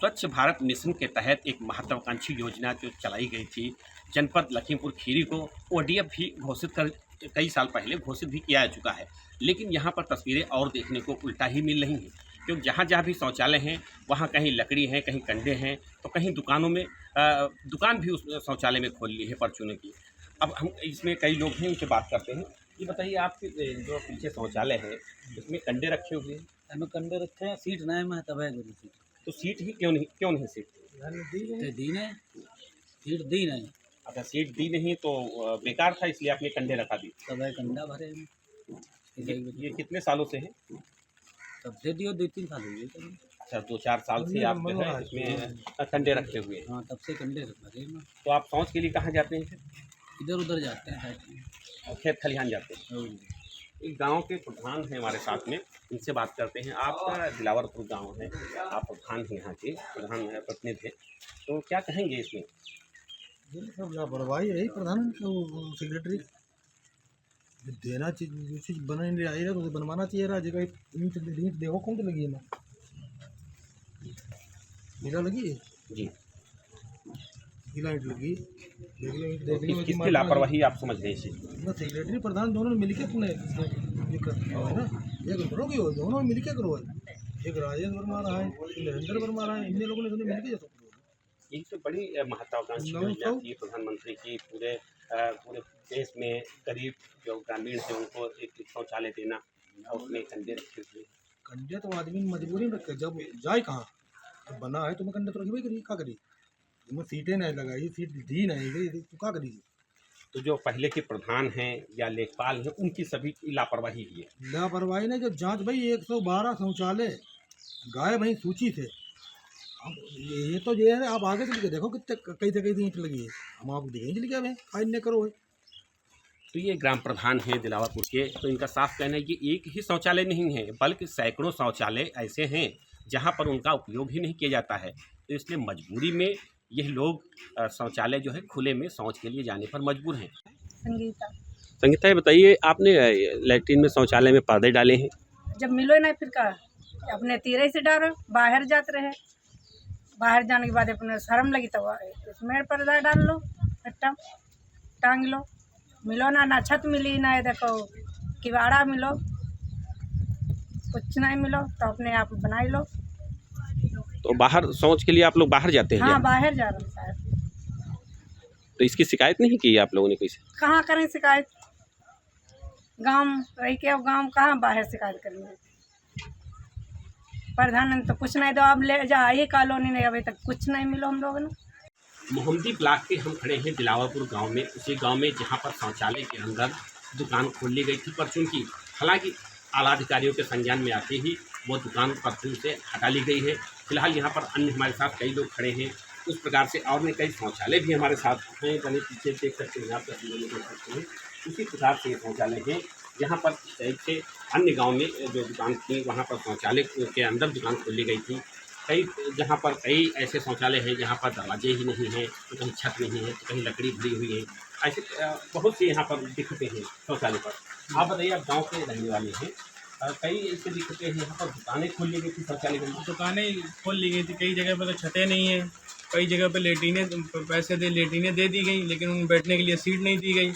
स्वच्छ भारत मिशन के तहत एक महत्वाकांक्षी योजना जो चलाई गई थी, जनपद लखीमपुर खीरी को ओडीएफ भी घोषित कर कई साल पहले घोषित भी किया जा चुका है। लेकिन यहाँ पर तस्वीरें और देखने को उल्टा ही मिल रही हैं, क्योंकि जहाँ जहाँ भी शौचालय हैं वहाँ कहीं लकड़ी है, कहीं कंडे हैं, तो कहीं दुकानों में दुकान भी उस शौचालय में खोल ली है परचूने की। अब हम इसमें कई लोग हैं, उनसे बात करते हैं। ये बताइए, आपके जो पीछे शौचालय है उसमें कंडे रखे हुए हैं? हमें कंडे रखे हैं, सीट नहीं मैं तब है सीट तो सीट ही क्यों नहीं सीट? दी नहीं, सीट दी नहीं। अच्छा, सीट दी नहीं तो बेकार था, इसलिए आपने कंडे रखा दी। तब है कंडा भरे हैं। ये कितने सालों से है? तब से दियो 2-3 साल हुए तब। अच्छा, 2-4 साल से आप जो है इसमें कंडे रखे हुए हैं। हाँ, तब से कंडे भरे हैं। तो आप शौच के लिए कहाँ जाते हैं फिर? इधर उधर जाते हैं साइड में। और खेत खलिहान जाते हैं। और एक गांव के प्रधान हैं हमारे साथ में, इनसे बात करते हैं। आपका दिलावरपुर गांव है, आप प्रधान हैं, यहाँ के प्रधान प्रतिनिधि हैं, तो क्या कहेंगे इसमें? ये सब लापरवाही रही प्रधान सेक्रेटरी देना चाहिए, जो चीज़ बना नहीं आई रहा तो बनवाना चाहिए रहा जगह। ईंट देखो कौन तो लगी है ना, हीरा लगी है जी, हीरा ईंट लगी। किसकी लापरवाही आप समझ रहे हैं? ना सेक्रेटरी प्रधान दोनों ने मिलकर तुमने दिक्कत है ना, एक करो कि दोनों मिल के करो। एक राजेश वर्मा रहा है, नरेंद्र वर्मा रहा है, इन लोगों ने दोनों मिलकर जैसा करो। ये तो बड़ी महत्वाकांक्षी योजना थी प्रधानमंत्री की, पूरे देश में गरीब जो ग्रामीण है उनको एक शौचालय देना, और उसमें कंडे रखे हुए। कंडे तो आदमी मजबूरी में रखे, जब जाए कहाँ तो बना है तो मैं कंडे तो रखी करी, क्या करी मैं सीटें नहीं लगाई, सीट दी नहीं गई तो क्या करी। तो जो पहले के प्रधान हैं या लेखपाल हैं उनकी सभी की लापरवाही ही है। लापरवाही ने जब जांच भाई 112 शौचालय गायब वहीं सूची से। अब ये तो ये है, आप आगे चल के देखो कितने कई ईंट लगी है, हम आपको दिखेंगे चल गया फाइन नहीं करो। तो ये ग्राम प्रधान हैं दिलावरपुर के, तो इनका साफ कहना है कि एक ही शौचालय नहीं है बल्कि सैकड़ों शौचालय ऐसे हैं जहाँ पर उनका उपयोग ही नहीं किया जाता है। तो इसलिए मजबूरी में यह लोग शौचालय जो है खुले में शौच के लिए जाने पर मजबूर हैं। संगीता, ये बताइए, आपने लैट्रिन में शौचालय में पर्दे डाले हैं? जब मिलो ना फिर का अपने तीरे से डालो, बाहर जाते रहे, बाहर जाने के बाद अपने शर्म लगी तो उसमें पर्दा डाल लो, हट्टा टांग लो। मिलो ना छत मिली ना देखो किवाड़ा मिलो, कुछ नहीं मिलो तो अपने आप बनाई लो। तो बाहर शौच के लिए आप लोग बाहर जाते हैं? हाँ, बाहर जा रहे हैं साहब। तो इसकी शिकायत नहीं की आप लोगों ने किसी? कहाँ करें शिकायत, गांव रह के, अब गांव कहाँ बाहर शिकायत करेंगे। प्रधान ने तो कुछ नहीं दो, अब ले जा ये कॉलोनी नहीं, अभी तक कुछ नहीं मिलो हम लोगों ने। मोहम्मदी ब्लॉक के हम खड़े हैं दिलावरपुर गांव में, उसी गांव में जहां पर शौचालय के अंदर दुकान खोल ली गई थी परचून की। हालांकि आला अधिकारियों के संज्ञान में आते ही वो दुकान परचून से हटा ली गई है। फिलहाल यहाँ पर अन्य हमारे साथ कई लोग खड़े हैं, उस प्रकार से और भी कई शौचालय भी हमारे साथ हैं। बने पीछे देख सकते हैं, यहाँ पर देख सकते हैं, उसी प्रकार से ये शौचालय हैं यहाँ पर से अन्य गाँव में जो दुकान थी वहाँ पर शौचालय के अंदर दुकान खोली गई थी। कई जहाँ पर कई ऐसे शौचालय हैं जहाँ पर दरवाजे ही नहीं हैं, तो कहीं छत नहीं है, तो कहीं लकड़ी भरी हुई है। ऐसे बहुत से यहाँ पर दिक्कतें हैं शौचालय पर। आप बताइए, आप गांव के रहने वाले हैं, कई ऐसे दिक्कतें हैं यहाँ पर दुकानें खोल ली गई थी, शौचालय की दुकानें खोल ली गई थी, कई जगह पर तो छतें नहीं हैं, कई जगह पर लेटीनें दे दी गई, लेकिन उन बैठने के लिए सीट नहीं दी गई।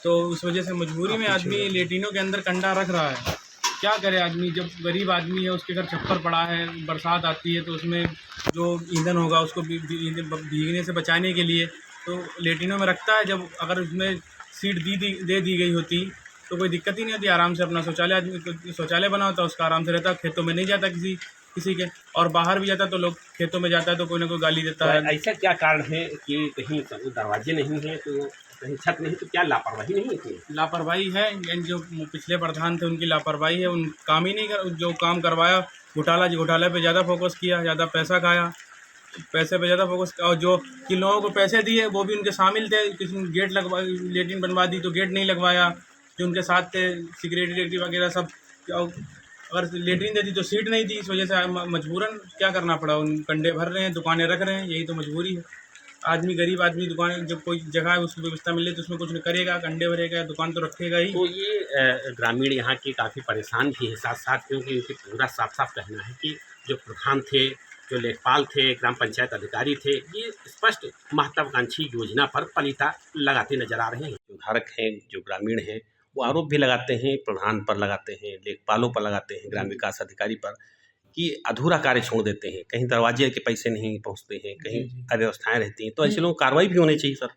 तो उस वजह से मजबूरी में आदमी लेटीनों के अंदर कंडा रख रहा है। क्या करे आदमी, जब गरीब आदमी है उसके घर छप्पर पड़ा है, बरसात आती है तो उसमें जो ईंधन होगा उसको भीगने से बचाने के लिए तो लेटिनों में रखता है। जब अगर उसमें सीट दे दी गई होती तो कोई दिक्कत ही नहीं होती, आराम से अपना शौचालय बना होता, उसका आराम से रहता, खेतों में नहीं जाता किसी के, और बाहर भी जाता तो लोग खेतों में जाता है तो कोई ना कोई गाली देता है। ऐसा क्या कारण है कि कहीं दरवाजे नहीं है, तो कहीं छत नहीं, तो क्या लापरवाही नहीं है? लापरवाही है, जो पिछले प्रधान थे उनकी लापरवाही है। उन काम ही नहीं जो काम करवाया, घोटाला पे ज़्यादा फोकस किया, ज़्यादा पैसा खाया, पैसे पे ज़्यादा फोकस, और जो किन लोगों को पैसे दिए वो भी उनके शामिल थे। किसी ने गेट लगवा लेटिन बनवा दी तो गेट नहीं लगवाया, जो उनके साथ थे सिक्योरिटी वगैरह सब। अगर लेटरिन दे दी तो सीट नहीं दी, इस वजह से मजबूरन क्या करना पड़ा, उन कंडे भर रहे हैं, दुकानें रख रहे हैं, यही तो मजबूरी है। आदमी गरीब आदमी दुकान, जब कोई जगह है उसकी व्यवस्था मिले तो उसमें कुछ नहीं करेगा, कंडे भरेगा, दुकान तो रखेगा ही। तो ये ग्रामीण यहाँ के काफ़ी परेशान भी हैं साथ साथ, क्योंकि उनके पूरा साफ साफ कहना है कि जो प्रधान थे जो लेखपाल थे, ग्राम पंचायत अधिकारी थे, ये स्पष्ट महत्वाकांक्षी योजना पर पलीता लगाते नजर आ रहे हैं। जो धारक हैं, जो ग्रामीण हैं, वो आरोप भी लगाते हैं, प्रधान पर लगाते हैं, लेखपालों पर लगाते हैं, ग्राम विकास अधिकारी पर, कि अधूरा कार्य छोड़ देते हैं, कहीं दरवाजे के पैसे नहीं पहुंचते हैं, कहीं अव्यवस्थाएं रहती हैं, तो ऐसे लोगों कार्रवाई भी होनी चाहिए सर।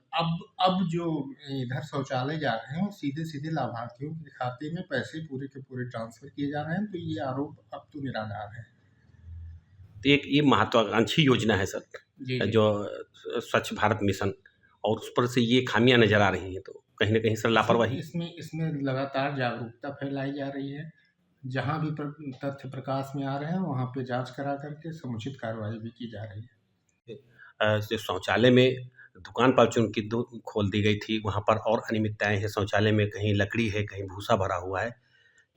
अब जो इधर शौचालय जा रहे हैं वो सीधे सीधे लाभार्थियों के खाते में पैसे पूरे के पूरे ट्रांसफर किए जा रहे हैं, तो ये आरोप अब तो निराधार है। तो एक ये महत्वाकांक्षी योजना है सर, जी जो स्वच्छ भारत मिशन, और उस पर से ये खामियां नजर आ रही हैं, तो कहीं ना कहीं सर लापरवाही। इसमें लगातार जागरूकता फैलाई जा रही है। जहां भी तथ्य प्रकाश में आ रहे हैं वहां पे जांच करा करके समुचित कार्रवाई भी की जा रही है। जो शौचालय में दुकान परचून की खोल दी गई थी, वहाँ पर और अनियमितताएं हैं। शौचालय में कहीं लकड़ी है, कहीं भूसा भरा हुआ है,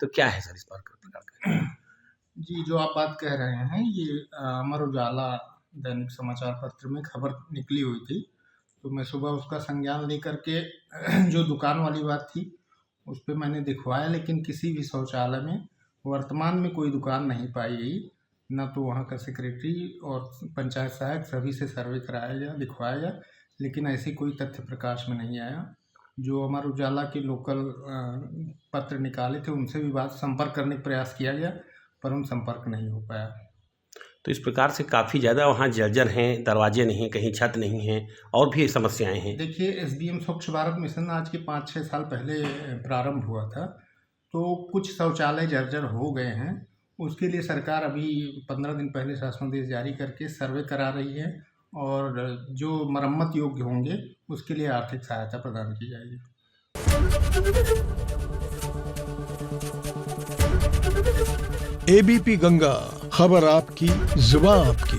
तो क्या है सर इस पर प्रकार का? जी, जो आप बात कह रहे हैं ये अमर उजाला दैनिक समाचार पत्र में खबर निकली हुई थी, तो मैं सुबह उसका संज्ञान लेकर के जो दुकान वाली बात थी उस पर मैंने दिखवाया, लेकिन किसी भी शौचालय में वर्तमान में कोई दुकान नहीं पाई गई। ना तो वहाँ का सेक्रेटरी और पंचायत सहायक सभी से सर्वे कराया गया, दिखवाया गया, लेकिन ऐसी कोई तथ्य प्रकाश में नहीं आया। जो अमर उजाला के लोकल पत्र निकाले थे उनसे भी संपर्क करने का प्रयास किया गया, पर उन संपर्क नहीं हो पाया। तो इस प्रकार से काफ़ी ज़्यादा वहाँ जर्जर हैं, दरवाजे नहीं, कहीं छत नहीं है, और भी समस्याएं हैं। देखिए, SDM स्वच्छ भारत मिशन आज के 5-6 साल पहले प्रारंभ हुआ था, तो कुछ शौचालय जर्जर हो गए हैं। उसके लिए सरकार अभी 15 दिन पहले शासनादेश जारी करके सर्वे करा रही है, और जो मरम्मत योग्य होंगे उसके लिए आर्थिक सहायता प्रदान की जाएगी। ABP गंगा, खबर आपकी, जुबान आपकी।